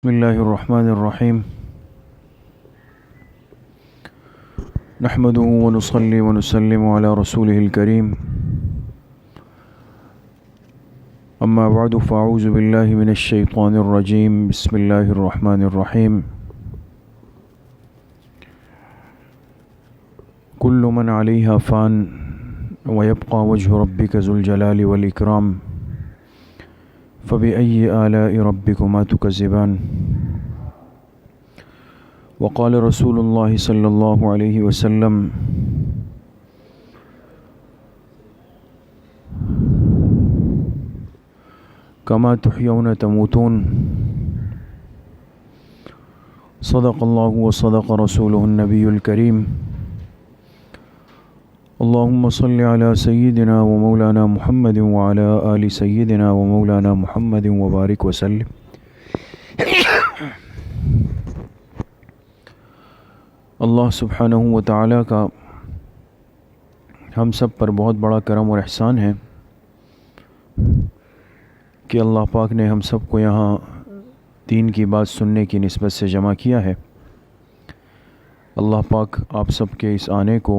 بسم الله الرحمن الرحيم. نحمده ونصلي ونسلم على رسوله الكريم. أما بعد فأعوذ بالله من الشيطان الرجيم. بسم الله الرحمن الرحيم. كل من عليها فان ويبقى وجه ربك ذو الجلال والإكرام فبأي آلاء ربكما تكذبان. وقال رسول الله صلى الله عليه وسلم كما تحيون تموتون. صدق الله وصدق رسوله النبي الكريم. اللهم صل على سيدنا ومولانا محمد وعلى آل سيدنا ومولانا محمد وبارك وسلم. اللہ سبحانہ و تعالیٰ کا ہم سب پر بہت بڑا کرم اور احسان ہے کہ اللہ پاک نے ہم سب کو یہاں دین کی بات سننے کی نسبت سے جمع کیا ہے. اللہ پاک آپ سب کے اس آنے کو،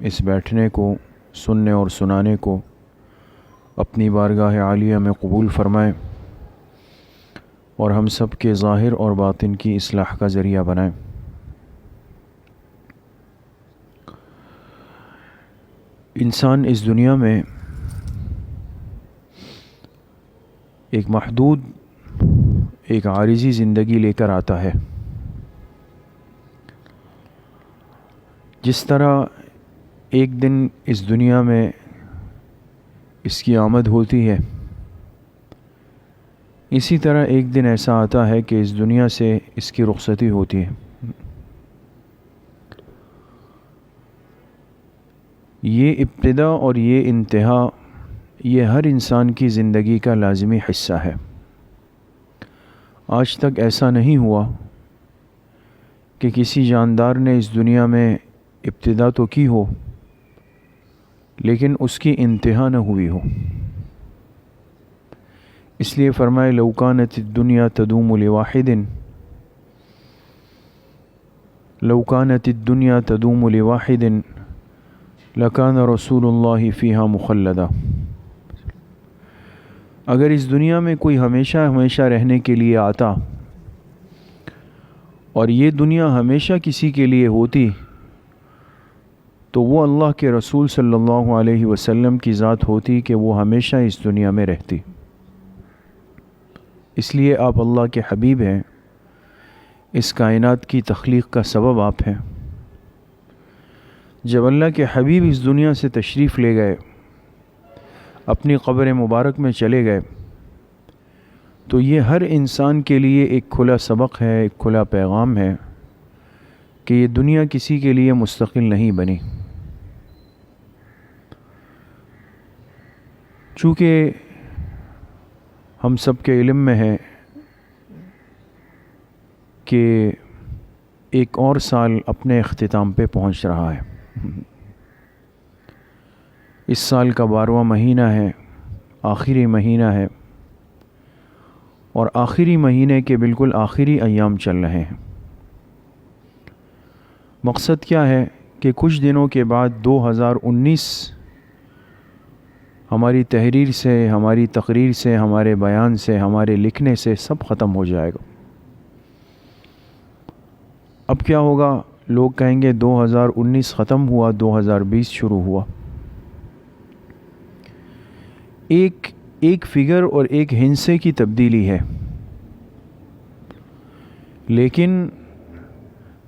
اس بیٹھنے کو، سننے اور سنانے کو اپنی بارگاہ عالیہ میں قبول فرمائے اور ہم سب کے ظاہر اور باطن کی اصلاح کا ذریعہ بنائے. انسان اس دنیا میں ایک محدود، ایک عارضی زندگی لے کر آتا ہے. جس طرح ایک دن اس دنیا میں اس کی آمد ہوتی ہے، اسی طرح ایک دن ایسا آتا ہے کہ اس دنیا سے اس کی رخصتی ہوتی ہے. یہ ابتدا اور یہ انتہا، یہ ہر انسان کی زندگی کا لازمی حصہ ہے. آج تک ایسا نہیں ہوا کہ کسی جاندار نے اس دنیا میں ابتدا تو کی ہو لیکن اس کی انتہا نہ ہوئی ہو. اس لیے فرمائے لو کانت الدنیا تدوم لواحد، لو کانت الدنیا تدوم لواحد لکان رسول اللہ فیہا مخلدا. اگر اس دنیا میں کوئی ہمیشہ ہمیشہ رہنے کے لیے آتا اور یہ دنیا ہمیشہ کسی کے لیے ہوتی تو وہ اللہ کے رسول صلی اللہ علیہ وسلم کی ذات ہوتی کہ وہ ہمیشہ اس دنیا میں رہتی. اس لیے آپ اللہ کے حبیب ہیں، اس کائنات کی تخلیق کا سبب آپ ہیں. جب اللہ کے حبیب اس دنیا سے تشریف لے گئے، اپنی قبر مبارک میں چلے گئے، تو یہ ہر انسان کے لیے ایک کھلا سبق ہے، ایک کھلا پیغام ہے کہ یہ دنیا کسی کے لیے مستقل نہیں بنی. چونکہ ہم سب کے علم میں ہے کہ ایک اور سال اپنے اختتام پہ پہنچ رہا ہے. اس سال کا 12واں مہینہ ہے، آخری مہینہ ہے، اور آخری مہینے کے بالکل آخری ایام چل رہے ہیں. مقصد کیا ہے کہ کچھ دنوں کے بعد 2019 ہماری تحریر سے، ہماری تقریر سے، ہمارے بیان سے، ہمارے لکھنے سے سب ختم ہو جائے گا. اب کیا ہوگا؟ لوگ کہیں گے 2019 ختم ہوا، 2020 شروع ہوا. ایک فگر اور ایک ہندسے کی تبدیلی ہے، لیکن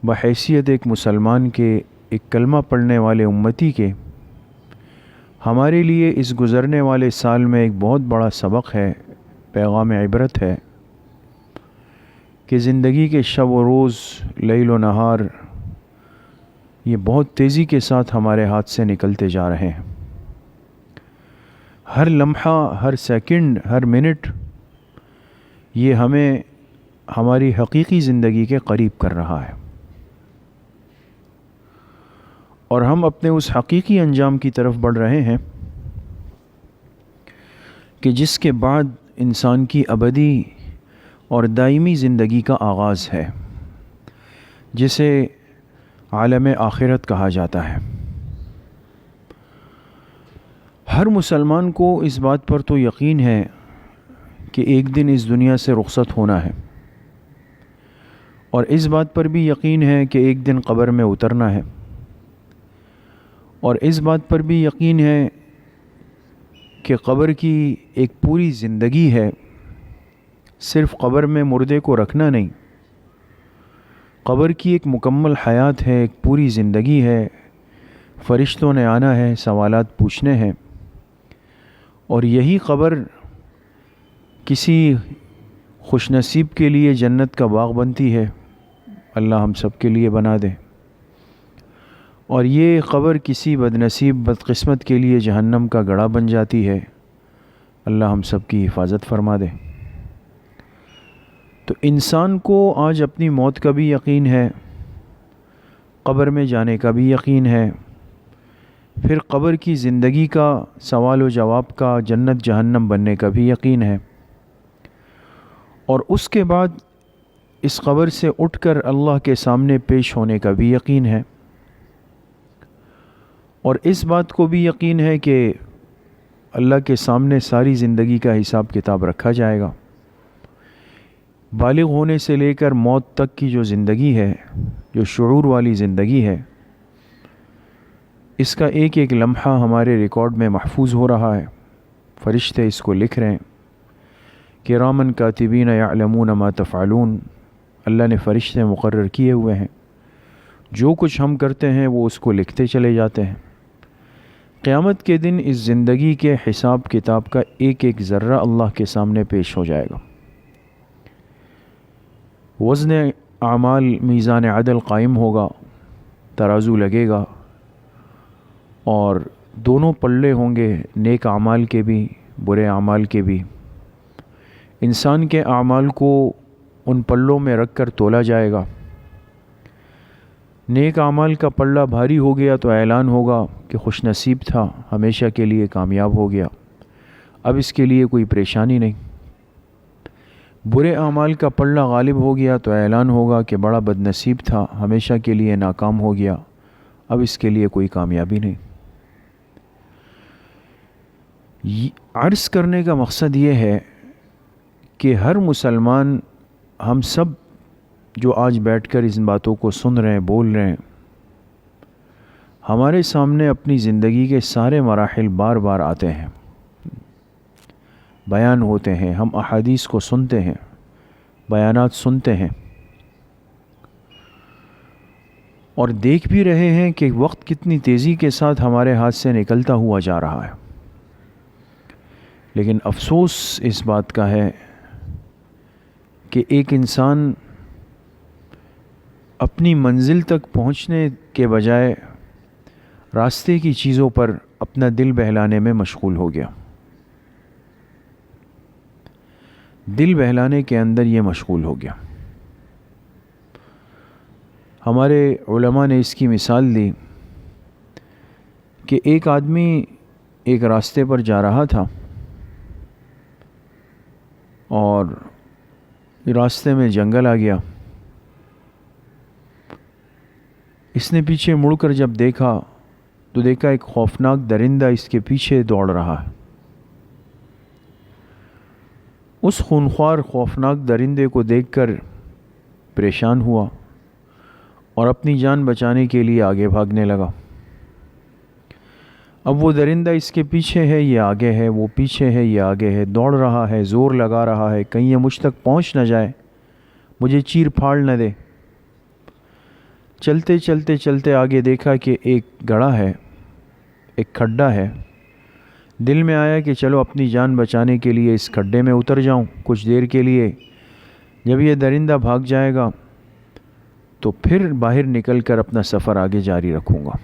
بحیثیت ایک مسلمان کے، ایک کلمہ پڑھنے والے امتی کے، ہمارے لیے اس گزرنے والے سال میں ایک بہت بڑا سبق ہے، پیغام عبرت ہے کہ زندگی کے شب و روز، لیل و نہار، یہ بہت تیزی کے ساتھ ہمارے ہاتھ سے نکلتے جا رہے ہیں. ہر لمحہ، ہر سیکنڈ، ہر منٹ یہ ہمیں ہماری حقیقی زندگی کے قریب کر رہا ہے، اور ہم اپنے اس حقیقی انجام کی طرف بڑھ رہے ہیں کہ جس کے بعد انسان کی ابدی اور دائمی زندگی کا آغاز ہے، جسے عالم آخرت کہا جاتا ہے۔ ہر مسلمان کو اس بات پر تو یقین ہے کہ ایک دن اس دنیا سے رخصت ہونا ہے، اور اس بات پر بھی یقین ہے کہ ایک دن قبر میں اترنا ہے، اور اس بات پر بھی یقین ہے کہ قبر کی ایک پوری زندگی ہے، صرف قبر میں مردے کو رکھنا نہیں، قبر کی ایک مکمل حیات ہے، ایک پوری زندگی ہے، فرشتوں نے آنا ہے، سوالات پوچھنے ہیں، اور یہی قبر کسی خوش نصیب کے لیے جنت کا باغ بنتی ہے، اللہ ہم سب کے لیے بنا دے، اور یہ قبر کسی بد نصیب بد قسمت کے لیے جہنم کا گڑھا بن جاتی ہے، اللہ ہم سب کی حفاظت فرما دے۔ تو انسان کو آج اپنی موت کا بھی یقین ہے، قبر میں جانے کا بھی یقین ہے، پھر قبر کی زندگی کا، سوال و جواب کا، جنت جہنم بننے کا بھی یقین ہے، اور اس کے بعد اس قبر سے اٹھ کر اللہ کے سامنے پیش ہونے کا بھی یقین ہے، اور اس بات کو بھی یقین ہے کہ اللہ کے سامنے ساری زندگی کا حساب کتاب رکھا جائے گا۔ بالغ ہونے سے لے کر موت تک کی جو زندگی ہے، جو شعور والی زندگی ہے، اس کا ایک ایک لمحہ ہمارے ریکارڈ میں محفوظ ہو رہا ہے، فرشتے اس کو لکھ رہے ہیں، کرامن کاتبین یعلمون ما تفعلون، اللہ نے فرشتے مقرر کیے ہوئے ہیں، جو کچھ ہم کرتے ہیں وہ اس کو لکھتے چلے جاتے ہیں۔ قیامت کے دن اس زندگی کے حساب کتاب کا ایک ایک ذرہ اللہ کے سامنے پیش ہو جائے گا، وزن اعمال میزان عدل قائم ہوگا، ترازو لگے گا، اور دونوں پلے ہوں گے، نیک اعمال کے بھی برے اعمال کے بھی۔ انسان کے اعمال کو ان پلوں میں رکھ کر تولا جائے گا، نیک اعمال کا پلہ بھاری ہو گیا تو اعلان ہوگا کہ خوش نصیب تھا، ہمیشہ کے لیے کامیاب ہو گیا، اب اس کے لیے کوئی پریشانی نہیں۔ برے اعمال کا پلہ غالب ہو گیا تو اعلان ہوگا کہ بڑا بد نصیب تھا، ہمیشہ کے لیے ناکام ہو گیا، اب اس کے لیے کوئی کامیابی نہیں۔ عرض کرنے کا مقصد یہ ہے کہ ہر مسلمان، ہم سب جو آج بیٹھ کر ان باتوں کو سن رہے ہیں، بول رہے ہیں، ہمارے سامنے اپنی زندگی کے سارے مراحل بار بار آتے ہیں، بیان ہوتے ہیں، ہم احادیث کو سنتے ہیں، بیانات سنتے ہیں، اور دیکھ بھی رہے ہیں کہ وقت کتنی تیزی کے ساتھ ہمارے ہاتھ سے نکلتا ہوا جا رہا ہے۔ لیکن افسوس اس بات کا ہے کہ ایک انسان اپنی منزل تک پہنچنے کے بجائے راستے کی چیزوں پر اپنا دل بہلانے میں مشغول ہو گیا، دل بہلانے کے اندر یہ مشغول ہو گیا۔ ہمارے علماء نے اس کی مثال دی کہ ایک آدمی ایک راستے پر جا رہا تھا، اور راستے میں جنگل آ گیا، اس نے پیچھے مڑ کر جب دیکھا تو دیکھا ایک خوفناک درندہ اس کے پیچھے دوڑ رہا ہے۔ اس خونخوار خوفناک درندے کو دیکھ کر پریشان ہوا اور اپنی جان بچانے کے لیے آگے بھاگنے لگا۔ اب وہ درندہ اس کے پیچھے ہے، یہ آگے ہے، وہ پیچھے ہے، یہ آگے ہے، دوڑ رہا ہے، زور لگا رہا ہے، کہیں یہ مجھ تک پہنچ نہ جائے، مجھے چیر پھاڑ نہ دے۔ چلتے چلتے چلتے آگے دیکھا کہ ایک گڑھا ہے، ایک کھڈا ہے، دل میں آیا کہ چلو اپنی جان بچانے کے لیے اس کھڈے میں اتر جاؤں کچھ دیر کے لیے، جب یہ درندہ بھاگ جائے گا تو پھر باہر نکل کر اپنا سفر آگے جاری رکھوں گا۔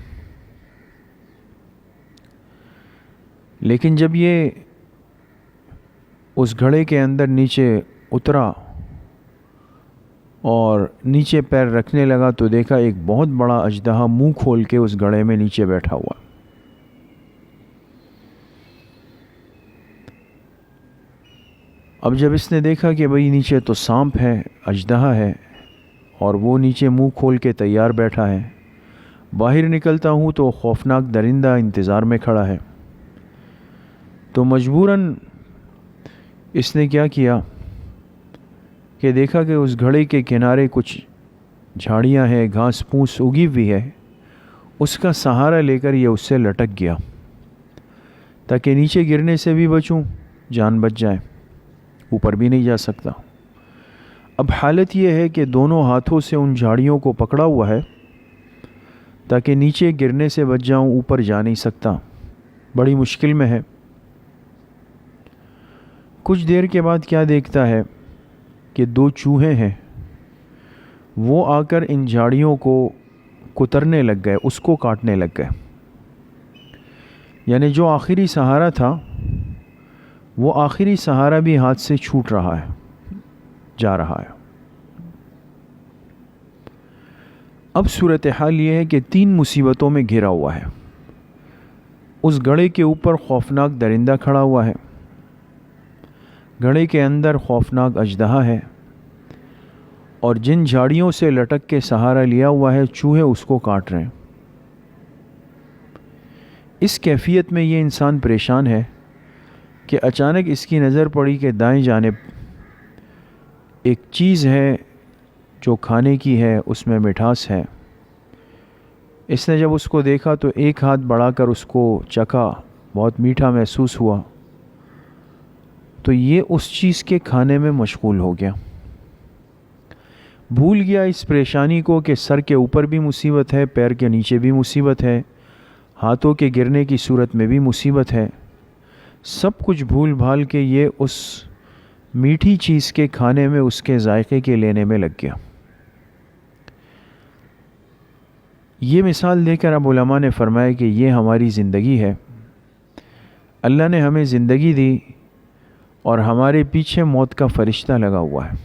لیکن جب یہ اس گھڑے کے اندر نیچے اترا اور نیچے پیر رکھنے لگا تو دیکھا ایک بہت بڑا اژدہا منہ کھول کے اس گھڑے میں نیچے بیٹھا ہوا۔ اب جب اس نے دیکھا کہ بھئی نیچے تو سانپ ہے، اژدہا ہے، اور وہ نیچے منہ کھول کے تیار بیٹھا ہے، باہر نکلتا ہوں تو خوفناک درندہ انتظار میں کھڑا ہے، تو مجبوراً اس نے کیا کیا کہ دیکھا کہ اس گھڑے کے کنارے کچھ جھاڑیاں ہیں، گھاس پھوس اگی ہوئی ہے، اس کا سہارا لے کر یہ اس سے لٹک گیا تاکہ نیچے گرنے سے بھی بچوں، جان بچ جائے، اوپر بھی نہیں جا سکتا۔ اب حالت یہ ہے کہ دونوں ہاتھوں سے ان جھاڑیوں کو پکڑا ہوا ہے تاکہ نیچے گرنے سے بچ جاؤں، اوپر جا نہیں سکتا، بڑی مشکل میں ہے۔ کچھ دیر کے بعد کیا دیکھتا ہے کہ دو چوہے ہیں، وہ آ کر ان جھاڑیوں کو کترنے لگ گئے، اس کو کاٹنے لگ گئے، یعنی جو آخری سہارا تھا وہ آخری سہارا بھی ہاتھ سے چھوٹ رہا ہے، جا رہا ہے۔ اب صورتحال یہ ہے کہ 3 مصیبتوں میں گھرا ہوا ہے۔ اس گھڑے کے اوپر خوفناک درندہ کھڑا ہوا ہے، گھڑے کے اندر خوفناک اژدہا ہے، اور جن جھاڑیوں سے لٹک کے سہارا لیا ہوا ہے چوہے اس کو کاٹ رہے ہیں۔ اس کیفیت میں یہ انسان پریشان ہے کہ اچانک اس کی نظر پڑی کہ دائیں جانب ایک چیز ہے جو کھانے کی ہے، اس میں مٹھاس ہے۔ اس نے جب اس کو دیکھا تو ایک ہاتھ بڑھا کر اس کو چکھا، بہت میٹھا محسوس ہوا، تو یہ اس چیز کے کھانے میں مشغول ہو گیا، بھول گیا اس پریشانی کو کہ سر کے اوپر بھی مصیبت ہے، پیر کے نیچے بھی مصیبت ہے، ہاتھوں کے گرنے کی صورت میں بھی مصیبت ہے۔ سب کچھ بھول بھال کے یہ اس میٹھی چیز کے کھانے میں، اس کے ذائقے کے لینے میں لگ گیا۔ یہ مثال دے کر اب علماء نے فرمایا کہ یہ ہماری زندگی ہے۔ اللہ نے ہمیں زندگی دی اور ہمارے پیچھے موت کا فرشتہ لگا ہوا ہے،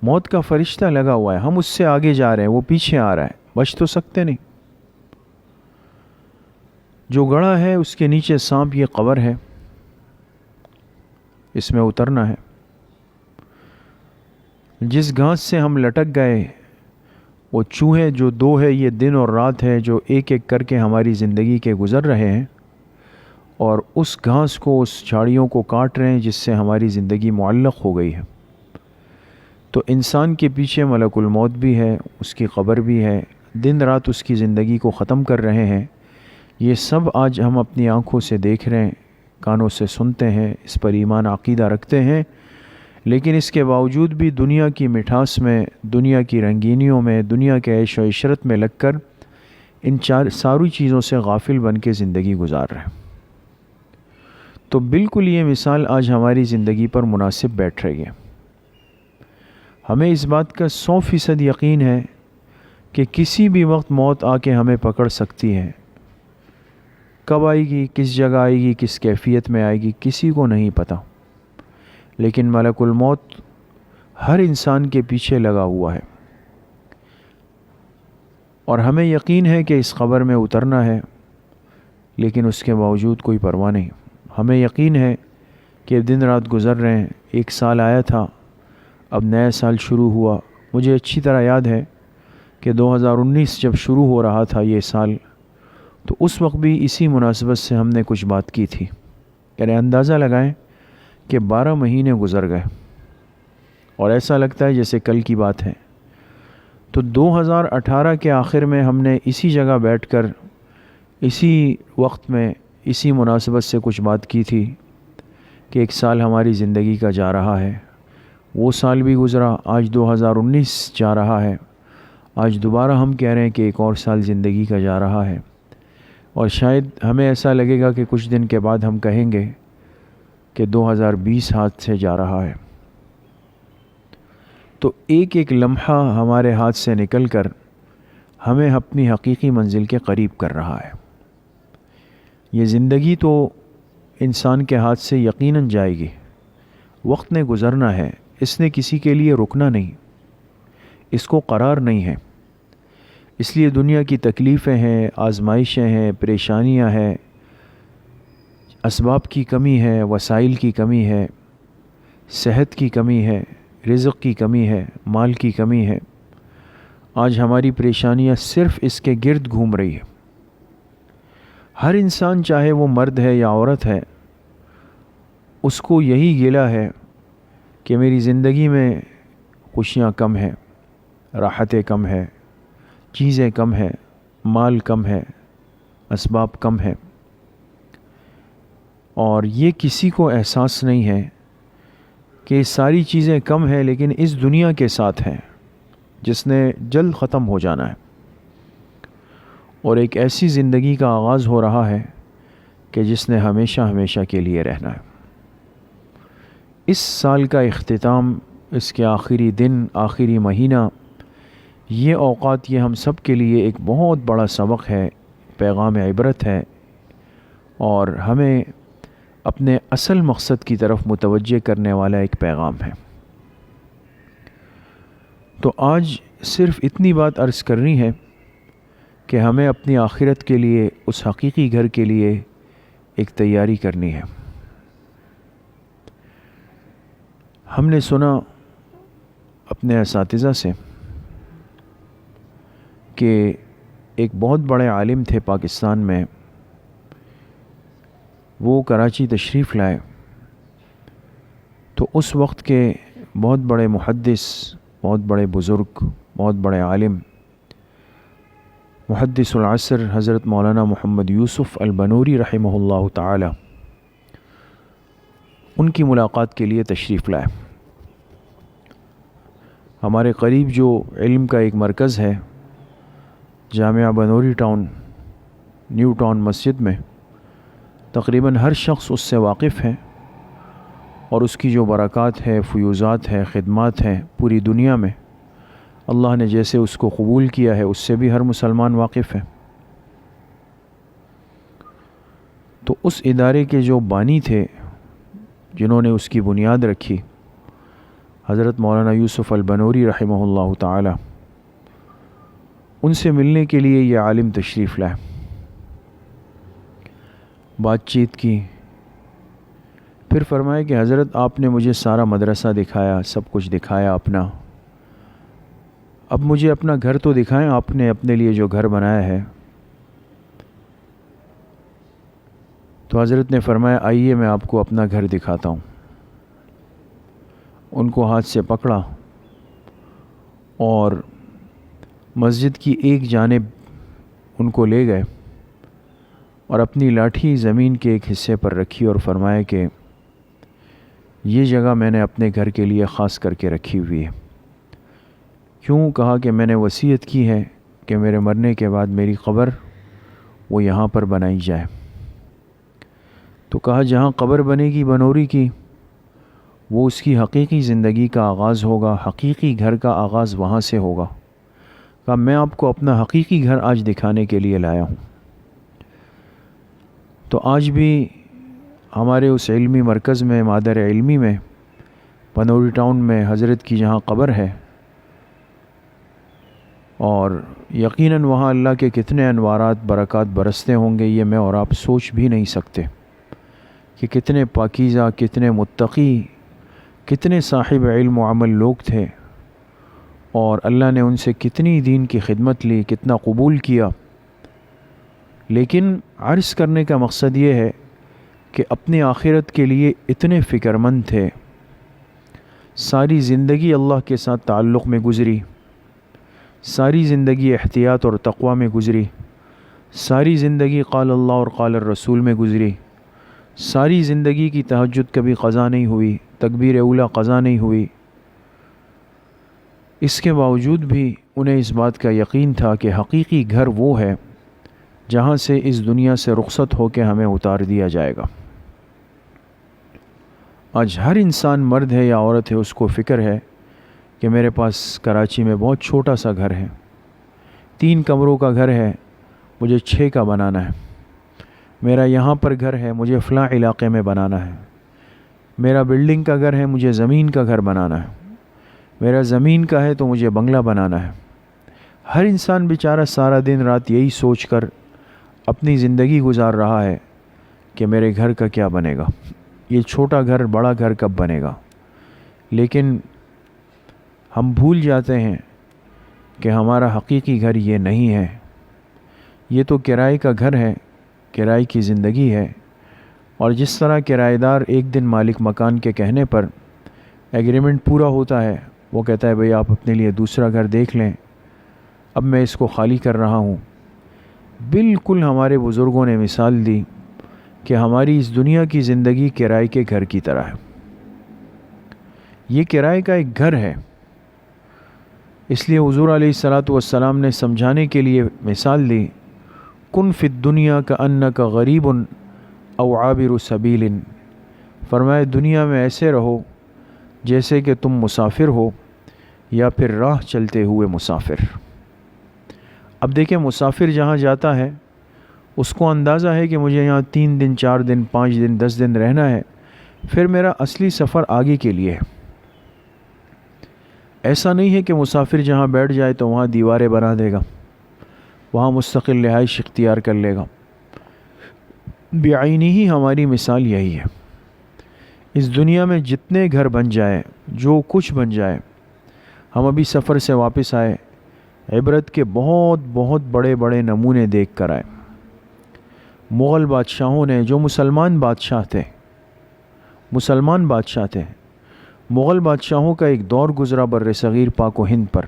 موت کا فرشتہ لگا ہوا ہے، ہم اس سے آگے جا رہے ہیں، وہ پیچھے آ رہا ہے، بچ تو سکتے نہیں۔ جو گڑھا ہے اس کے نیچے سانپ، یہ قبر ہے، اس میں اترنا ہے۔ جس گھاس سے ہم لٹک گئے، وہ چوہے جو 2 ہے، یہ دن اور رات ہے جو ایک ایک کر کے ہماری زندگی کے گزر رہے ہیں، اور اس گھاس کو، اس جھاڑیوں کو کاٹ رہے ہیں جس سے ہماری زندگی معلق ہو گئی ہے۔ تو انسان کے پیچھے ملک الموت بھی ہے، اس کی قبر بھی ہے، دن رات اس کی زندگی کو ختم کر رہے ہیں۔ یہ سب آج ہم اپنی آنکھوں سے دیکھ رہے ہیں، کانوں سے سنتے ہیں، اس پر ایمان عقیدہ رکھتے ہیں، لیکن اس کے باوجود بھی دنیا کی مٹھاس میں، دنیا کی رنگینیوں میں، دنیا کے عیش و عشرت میں لگ کر ان ساری چیزوں سے غافل بن کے زندگی گزار رہے ہیں۔ تو بالکل یہ مثال آج ہماری زندگی پر مناسب بیٹھ رہی ہے۔ ہمیں اس بات کا 100% یقین ہے کہ کسی بھی وقت موت آ کے ہمیں پکڑ سکتی ہے۔ کب آئے گی، کس جگہ آئے گی، کس کیفیت میں آئے گی، کسی کو نہیں پتہ، لیکن ملک الموت ہر انسان کے پیچھے لگا ہوا ہے، اور ہمیں یقین ہے کہ اس قبر میں اترنا ہے، لیکن اس کے باوجود کوئی پرواہ نہیں۔ ہمیں یقین ہے کہ دن رات گزر رہے ہیں، 1 سال آیا تھا، اب نیا سال شروع ہوا۔ مجھے اچھی طرح یاد ہے کہ 2019 جب شروع ہو رہا تھا یہ سال، تو اس وقت بھی اسی مناسبت سے ہم نے کچھ بات کی تھی، یعنی اندازہ لگائیں کہ 12 مہینے گزر گئے، اور ایسا لگتا ہے جیسے کل کی بات ہے۔ تو 2018 کے آخر میں ہم نے اسی جگہ بیٹھ کر، اسی وقت میں، اسی مناسبت سے کچھ بات کی تھی کہ 1 سال ہماری زندگی کا جا رہا ہے۔ وہ سال بھی گزرا، آج 2019 جا رہا ہے، آج دوبارہ ہم کہہ رہے ہیں کہ 1 اور سال زندگی کا جا رہا ہے، اور شاید ہمیں ایسا لگے گا کہ کچھ دن کے بعد ہم کہیں گے کہ 2020 ہاتھ سے جا رہا ہے۔ تو ایک ایک لمحہ ہمارے ہاتھ سے نکل کر ہمیں اپنی حقیقی منزل کے قریب کر رہا ہے۔ یہ زندگی تو انسان کے ہاتھ سے یقیناً جائے گی، وقت نے گزرنا ہے، اس نے کسی کے لیے رکنا نہیں، اس کو قرار نہیں ہے۔ اس لیے دنیا کی تکلیفیں ہیں، آزمائشیں ہیں، پریشانیاں ہیں، اسباب کی کمی ہے، وسائل کی کمی ہے، صحت کی کمی ہے، رزق کی کمی ہے، مال کی کمی ہے، آج ہماری پریشانیاں صرف اس کے گرد گھوم رہی ہے۔ ہر انسان چاہے وہ مرد ہے یا عورت ہے، اس کو یہی گلہ ہے کہ میری زندگی میں خوشیاں کم ہیں، راحتیں کم ہے، چیزیں کم ہے، مال کم ہے، اسباب کم ہے، اور یہ کسی کو احساس نہیں ہے کہ یہ ساری چیزیں کم ہیں لیکن اس دنیا کے ساتھ ہیں جس نے جلد ختم ہو جانا ہے، اور ایک ایسی زندگی کا آغاز ہو رہا ہے کہ جس نے ہمیشہ ہمیشہ کے لیے رہنا ہے۔ اس سال کا اختتام، اس کے آخری دن، آخری مہینہ، یہ اوقات، یہ ہم سب کے لیے ایک بہت بڑا سبق ہے، پیغام عبرت ہے، اور ہمیں اپنے اصل مقصد کی طرف متوجہ کرنے والا ایک پیغام ہے۔ تو آج صرف اتنی بات عرض کرنی ہے کہ ہمیں اپنی آخرت کے لیے، اس حقیقی گھر کے لیے ایک تیاری کرنی ہے۔ ہم نے سنا اپنے اساتذہ سے کہ ایک بہت بڑے عالم تھے پاکستان میں، وہ کراچی تشریف لائے تو اس وقت کے بہت بڑے محدث، بہت بڑے بزرگ، بہت بڑے عالم، محدث العصر حضرت مولانا محمد یوسف البنوری رحمہ اللہ تعالی، ان کی ملاقات کے لیے تشریف لائے۔ ہمارے قریب جو علم کا ایک مرکز ہے، جامعہ بنوری ٹاؤن، نیو ٹاؤن مسجد میں، تقریباً ہر شخص اس سے واقف ہے، اور اس کی جو برکات ہے، فیوزات ہے، خدمات ہیں پوری دنیا میں، اللہ نے جیسے اس کو قبول کیا ہے اس سے بھی ہر مسلمان واقف ہے۔ تو اس ادارے کے جو بانی تھے، جنہوں نے اس کی بنیاد رکھی، حضرت مولانا یوسف البنوری رحمہ اللہ تعالی، ان سے ملنے کے لیے یہ عالم تشریف لائے۔ بات چیت کی، پھر فرمایا کہ حضرت آپ نے مجھے سارا مدرسہ دکھایا، سب کچھ دکھایا اپنا، اب مجھے اپنا گھر تو دکھائیں، آپ نے اپنے لیے جو گھر بنایا ہے۔ تو حضرت نے فرمایا آئیے میں آپ کو اپنا گھر دکھاتا ہوں۔ ان کو ہاتھ سے پکڑا اور مسجد کی ایک جانب ان کو لے گئے اور اپنی لاٹھی زمین کے ایک حصے پر رکھی اور فرمایا کہ یہ جگہ میں نے اپنے گھر کے لیے خاص کر کے رکھی ہوئی ہے۔ کیوں؟ کہا کہ میں نے وصیت کی ہے کہ میرے مرنے کے بعد میری قبر وہ یہاں پر بنائی جائے۔ تو کہا جہاں قبر بنے گی بنوری کی، وہ اس کی حقیقی زندگی کا آغاز ہوگا، حقیقی گھر کا آغاز وہاں سے ہوگا۔ کہا میں آپ کو اپنا حقیقی گھر آج دکھانے کے لیے لایا ہوں۔ تو آج بھی ہمارے اس علمی مرکز میں، مادر علمی میں، بنوری ٹاؤن میں حضرت کی جہاں قبر ہے، اور یقیناً وہاں اللہ کے کتنے انوارات، برکات برستے ہوں گے، یہ میں اور آپ سوچ بھی نہیں سکتے کہ کتنے پاکیزہ، کتنے متقی، کتنے صاحب علم و عمل لوگ تھے، اور اللہ نے ان سے کتنی دین کی خدمت لی، کتنا قبول کیا۔ لیکن عرض کرنے کا مقصد یہ ہے کہ اپنی آخرت کے لیے اتنے فکر مند تھے، ساری زندگی اللہ کے ساتھ تعلق میں گزری، ساری زندگی احتیاط اور تقوی میں گزری، ساری زندگی قال اللہ اور قال الرسول میں گزری، ساری زندگی کی تہجد کبھی قضا نہیں ہوئی، تکبیر اولیٰ قضا نہیں ہوئی۔ اس کے باوجود بھی انہیں اس بات کا یقین تھا کہ حقیقی گھر وہ ہے جہاں سے اس دنیا سے رخصت ہو کے ہمیں اتار دیا جائے گا۔ آج ہر انسان، مرد ہے یا عورت ہے، اس کو فکر ہے کہ میرے پاس کراچی میں بہت چھوٹا سا گھر ہے، 3 کمروں کا گھر ہے، مجھے 6 کا بنانا ہے۔ میرا یہاں پر گھر ہے، مجھے فلاں علاقے میں بنانا ہے۔ میرا بلڈنگ کا گھر ہے، مجھے زمین کا گھر بنانا ہے۔ میرا زمین کا ہے تو مجھے بنگلہ بنانا ہے۔ ہر انسان بیچارہ سارا دن رات یہی سوچ کر اپنی زندگی گزار رہا ہے کہ میرے گھر کا کیا بنے گا، یہ چھوٹا گھر بڑا گھر کب بنے گا. لیکن ہم بھول جاتے ہیں کہ ہمارا حقیقی گھر یہ نہیں ہے، یہ تو کرائے کا گھر ہے، کرائے کی زندگی ہے. اور جس طرح کرایہ دار ایک دن مالک مکان کے کہنے پر ایگریمنٹ پورا ہوتا ہے، وہ کہتا ہے بھئی آپ اپنے لیے دوسرا گھر دیکھ لیں، اب میں اس کو خالی کر رہا ہوں. بالکل ہمارے بزرگوں نے مثال دی کہ ہماری اس دنیا کی زندگی کرائے کے گھر کی طرح ہے. یہ کرائے کا ایک گھر ہے. اس لیے حضور علیہ الصلاۃ والسلام نے سمجھانے کے لیے مثال دی، کن فی الدنیا کأنک غریب او عابر سبیل. فرمائے دنیا میں ایسے رہو جیسے کہ تم مسافر ہو یا پھر راہ چلتے ہوئے مسافر. اب دیکھیں مسافر جہاں جاتا ہے اس کو اندازہ ہے کہ مجھے یہاں 3 دن 4 دن 5 دن 10 دن رہنا ہے، پھر میرا اصلی سفر آگے کے لیے ہے. ایسا نہیں ہے کہ مسافر جہاں بیٹھ جائے تو وہاں دیواریں بنا دے گا، وہاں مستقل رہائش اختیار کر لے گا. بعینی ہی ہماری مثال یہی ہے. اس دنیا میں جتنے گھر بن جائے، جو کچھ بن جائے، ہم ابھی سفر سے واپس آئے، عبرت کے بہت بہت بڑے بڑے نمونے دیکھ کر آئے. مغل بادشاہوں نے، جو مسلمان بادشاہ تھے، مغل بادشاہوں کا ایک دور گزرا بر صغیر پاک و ہند پر،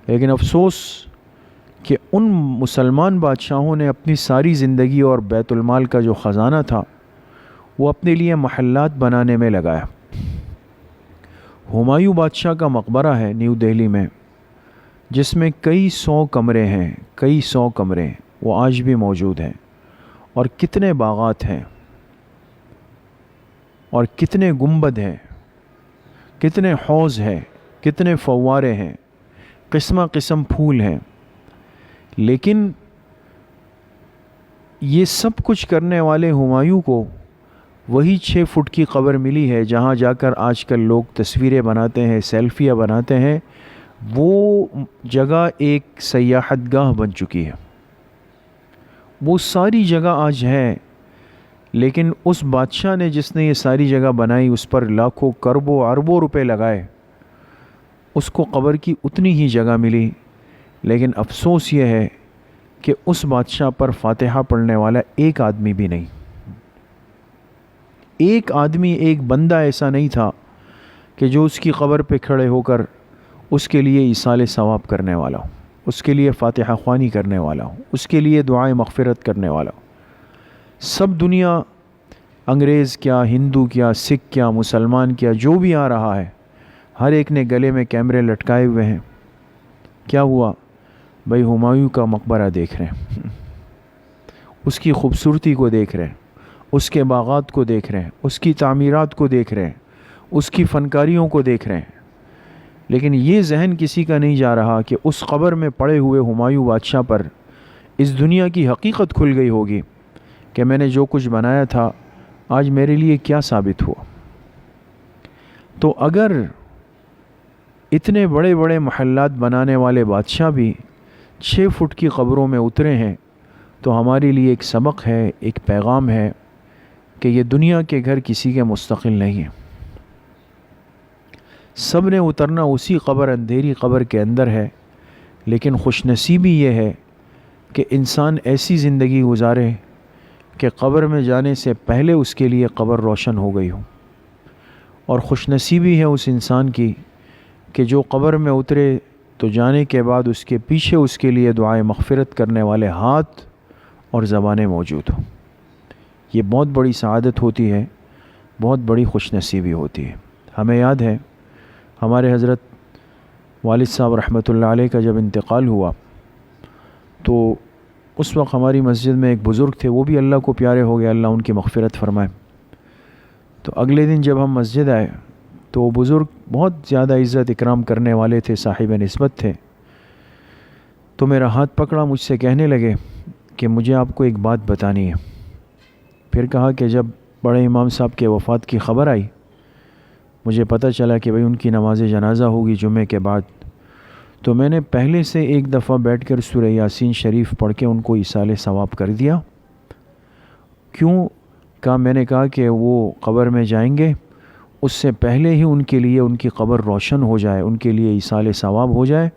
لیکن افسوس کہ ان مسلمان بادشاہوں نے اپنی ساری زندگی اور بیت المال کا جو خزانہ تھا وہ اپنے لیے محلات بنانے میں لگایا. ہمایوں بادشاہ کا مقبرہ ہے نیو دہلی میں، جس میں کئی سو کمرے وہ آج بھی موجود ہیں. اور کتنے باغات ہیں، اور کتنے گنبد ہیں، کتنے حوض ہیں، کتنے فوارے ہیں، قسم قسم پھول ہیں. لیکن یہ سب کچھ کرنے والے ہمایوں کو وہی 6 فٹ کی قبر ملی ہے جہاں جا کر آج کل لوگ تصویریں بناتے ہیں، سیلفیاں بناتے ہیں. وہ جگہ ایک سیاحت گاہ بن چکی ہے. وہ ساری جگہ آج ہے، لیکن اس بادشاہ نے جس نے یہ ساری جگہ بنائی، اس پر لاکھوں کروڑوں اربوں روپے لگائے، اس کو قبر کی اتنی ہی جگہ ملی. لیکن افسوس یہ ہے کہ اس بادشاہ پر فاتحہ پڑھنے والا ایک آدمی بھی نہیں، ایک بندہ ایسا نہیں تھا کہ جو اس کی قبر پہ کھڑے ہو کر اس کے لیے ایصال ثواب کرنے والا ہو، اس کے لیے فاتحہ خوانی کرنے والا ہو، اس کے لیے دعائیں مغفرت کرنے والا ہو. سب دنیا، انگریز کیا، ہندو کیا، سکھ کیا، مسلمان کیا، جو بھی آ رہا ہے، ہر ایک نے گلے میں کیمرے لٹکائے ہوئے ہیں. کیا ہوا؟ بھائی ہمایوں کا مقبرہ دیکھ رہے ہیں، اس کی خوبصورتی کو دیکھ رہے ہیں، اس کے باغات کو دیکھ رہے ہیں، اس کی تعمیرات کو دیکھ رہے ہیں، اس کی فنکاریوں کو دیکھ رہے ہیں. لیکن یہ ذہن کسی کا نہیں جا رہا کہ اس قبر میں پڑے ہوئے ہمایوں بادشاہ پر اس دنیا کی حقیقت کھل گئی ہوگی کہ میں نے جو کچھ بنایا تھا آج میرے لیے کیا ثابت ہوا. تو اگر اتنے بڑے بڑے محلات بنانے والے بادشاہ بھی 6 فٹ کی قبروں میں اترے ہیں، تو ہمارے لیے ایک سبق ہے، ایک پیغام ہے کہ یہ دنیا کے گھر کسی کے مستقل نہیں ہیں. سب نے اترنا اسی قبر، اندھیری قبر کے اندر ہے. لیکن خوش نصیبی یہ ہے کہ انسان ایسی زندگی گزارے کہ قبر میں جانے سے پہلے اس کے لیے قبر روشن ہو گئی ہو. اور خوش نصیبی ہے اس انسان کی کہ جو قبر میں اترے تو جانے کے بعد اس کے پیچھے اس کے لیے دعائیں مغفرت کرنے والے ہاتھ اور زبانیں موجود ہوں. یہ بہت بڑی سعادت ہوتی ہے، بہت بڑی خوش نصیبی ہوتی ہے. ہمیں یاد ہے ہمارے حضرت والد صاحب رحمۃ اللہ علیہ کا جب انتقال ہوا تو اس وقت ہماری مسجد میں ایک بزرگ تھے، وہ بھی اللہ کو پیارے ہو گئے، اللہ ان کی مغفرت فرمائے. تو اگلے دن جب ہم مسجد آئے تو وہ بزرگ بہت زیادہ عزت اکرام کرنے والے تھے، صاحب نسبت تھے. تو میرا ہاتھ پکڑا، مجھ سے کہنے لگے کہ مجھے آپ کو ایک بات بتانی ہے. پھر کہا کہ جب بڑے امام صاحب کے وفات کی خبر آئی، مجھے پتہ چلا کہ بھئی ان کی نماز جنازہ ہوگی جمعے کے بعد، تو میں نے پہلے سے ایک دفعہ بیٹھ کر سورہ یاسین شریف پڑھ کے ان کو ایصال ثواب کر دیا. کیوں؟ میں نے کہا کہ وہ قبر میں جائیں گے، اس سے پہلے ہی ان کے لیے ان کی قبر روشن ہو جائے، ان کے لیے ایصال ثواب ہو جائے،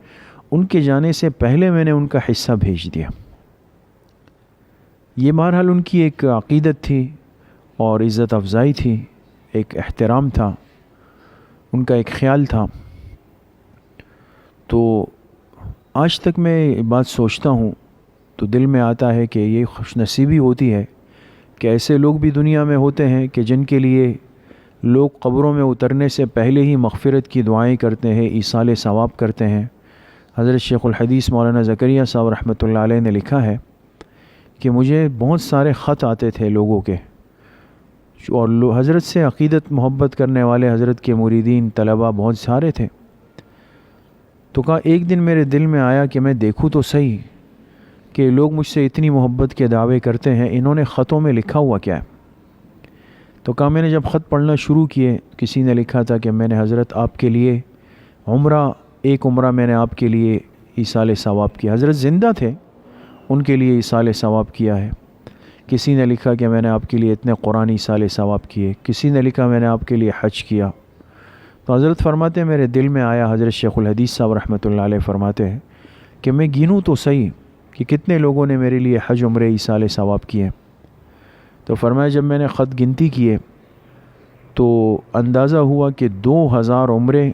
ان کے جانے سے پہلے میں نے ان کا حصہ بھیج دیا۔ یہ بہرحال ان کی ایک عقیدت تھی اور عزت افزائی تھی، ایک احترام تھا، ان کا ایک خیال تھا۔ تو آج تک میں یہ بات سوچتا ہوں تو دل میں آتا ہے کہ یہ خوش نصیبی ہوتی ہے کہ ایسے لوگ بھی دنیا میں ہوتے ہیں کہ جن کے لیے لوگ قبروں میں اترنے سے پہلے ہی مغفرت کی دعائیں کرتے ہیں، ایصال ثواب کرتے ہیں۔ حضرت شیخ الحدیث مولانا زکریا صاحب رحمۃ اللہ علیہ نے لکھا ہے کہ مجھے بہت سارے خط آتے تھے لوگوں کے، اور حضرت سے عقیدت محبت کرنے والے حضرت کے مریدین طلباء بہت سارے تھے۔ تو کہا ایک دن میرے دل میں آیا کہ میں دیکھوں تو صحیح کہ لوگ مجھ سے اتنی محبت کے دعوے کرتے ہیں، انہوں نے خطوں میں لکھا ہوا کیا ہے؟ تو کہا میں نے جب خط پڑھنا شروع کیے، کسی نے لکھا تھا کہ میں نے حضرت آپ کے لیے ایک عمرہ میں نے آپ کے لیے ایصال ثواب کیا، حضرت زندہ تھے، ان کے لیے ایصال ثواب کیا ہے۔ کسی نے لکھا کہ میں نے آپ کے لیے اتنے قرآن ایصال ثواب کیے، کسی نے لکھا میں نے آپ کے لیے حج کیا۔ تو حضرت فرماتے ہیں میرے دل میں آیا، حضرت شیخ الحدیث صاحب رحمۃ اللہ علیہ فرماتے ہیں کہ میں گنوں تو صحیح کہ کتنے لوگوں نے میرے لیے حج عمرے ایصال ثواب کیے۔ تو فرمایا جب میں نے خط گنتی کیے تو اندازہ ہوا کہ 2000 عمرے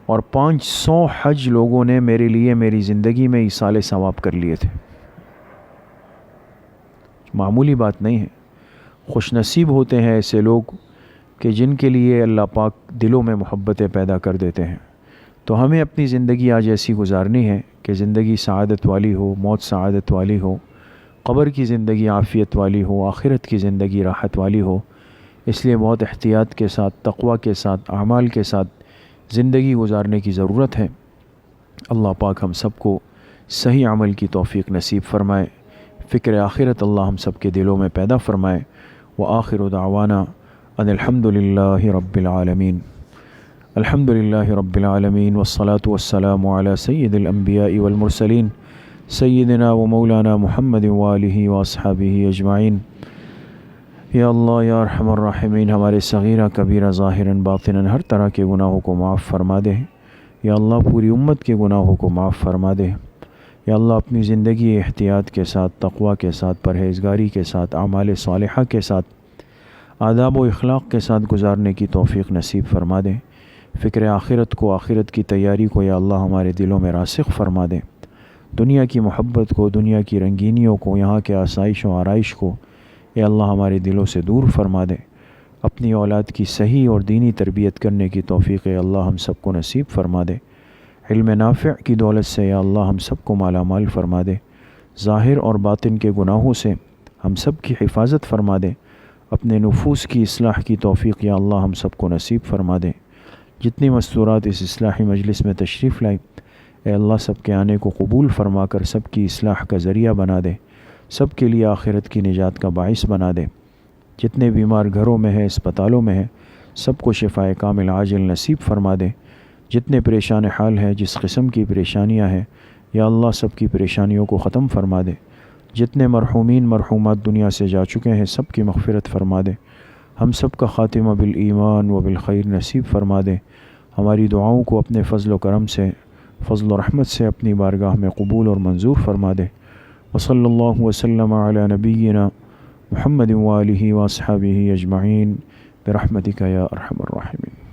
اور 500 حج لوگوں نے میرے لیے میری زندگی میں ایصال ثواب کر لیے تھے۔ معمولی بات نہیں ہے، خوش نصیب ہوتے ہیں ایسے لوگ کہ جن کے لیے اللہ پاک دلوں میں محبتیں پیدا کر دیتے ہیں۔ تو ہمیں اپنی زندگی آج ایسی گزارنی ہے کہ زندگی سعادت والی ہو، موت سعادت والی ہو، قبر کی زندگی عافیت والی ہو، آخرت کی زندگی راحت والی ہو۔ اس لیے بہت احتیاط کے ساتھ، تقوی کے ساتھ، اعمال کے ساتھ زندگی گزارنے کی ضرورت ہے۔ اللہ پاک ہم سب کو صحیح عمل کی توفیق نصیب فرمائے، فکر آخرت اللہ ہم سب کے دلوں میں پیدا فرمائے۔ وآخر دعوانا ان الحمد للہ رب العالمین۔ الحمد للہ رب العالمین والصلاة والسلام علی سید الانبیاء والمرسلین سیدنا و مولانا محمد وآلہ واصحابہ اجمعین۔ یا اللہ یا ارحم الراحمین، ہمارے صغیرہ کبیرہ ظاہراً باطناً ہر طرح کے گناہوں کو معاف فرما دے۔ یا اللہ پوری امت کے گناہوں کو معاف فرما دے۔ یا اللہ اپنی زندگی احتیاط کے ساتھ، تقوی کے ساتھ، پرہیزگاری کے ساتھ، اعمال صالحہ کے ساتھ، آداب و اخلاق کے ساتھ گزارنے کی توفیق نصیب فرما دے۔ فکر آخرت کو، آخرت کی تیاری کو یا اللہ ہمارے دلوں میں راسخ فرما دے۔ دنیا کی محبت کو، دنیا کی رنگینیوں کو، یہاں کے آسائش و آرائش کو اے اللہ ہمارے دلوں سے دور فرما دے۔ اپنی اولاد کی صحیح اور دینی تربیت کرنے کی توفیق اے اللہ ہم سب کو نصیب فرما دے۔ علم نافع کی دولت سے یا اللہ ہم سب کو مالا مال فرما دے۔ ظاہر اور باطن کے گناہوں سے ہم سب کی حفاظت فرما دے۔ اپنے نفوس کی اصلاح کی توفیق یا اللہ ہم سب کو نصیب فرما دے۔ جتنی مستورات اس اصلاحی مجلس میں تشریف لائی اے اللہ سب کے آنے کو قبول فرما کر سب کی اصلاح کا ذریعہ بنا دے، سب کے لیے آخرت کی نجات کا باعث بنا دے۔ جتنے بیمار گھروں میں ہیں، اسپتالوں میں ہیں، سب کو شفائے کامل عاجل نصیب فرما دے۔ جتنے پریشان حال ہیں، جس قسم کی پریشانیاں ہیں یا اللہ سب کی پریشانیوں کو ختم فرما دے۔ جتنے مرحومین مرحومات دنیا سے جا چکے ہیں سب کی مغفرت فرما دے۔ ہم سب کا خاتمہ بالایمان و بالخیر نصیب فرما دے۔ ہماری دعاؤں کو اپنے فضل و کرم سے، فضل و رحمت سے اپنی بارگاہ میں قبول اور منظور فرما دے۔ وصلی اللہ وسلم علی نبینا محمد وآلہ واصحابہ اجمعین برحمتک یا ارحم الراحمین۔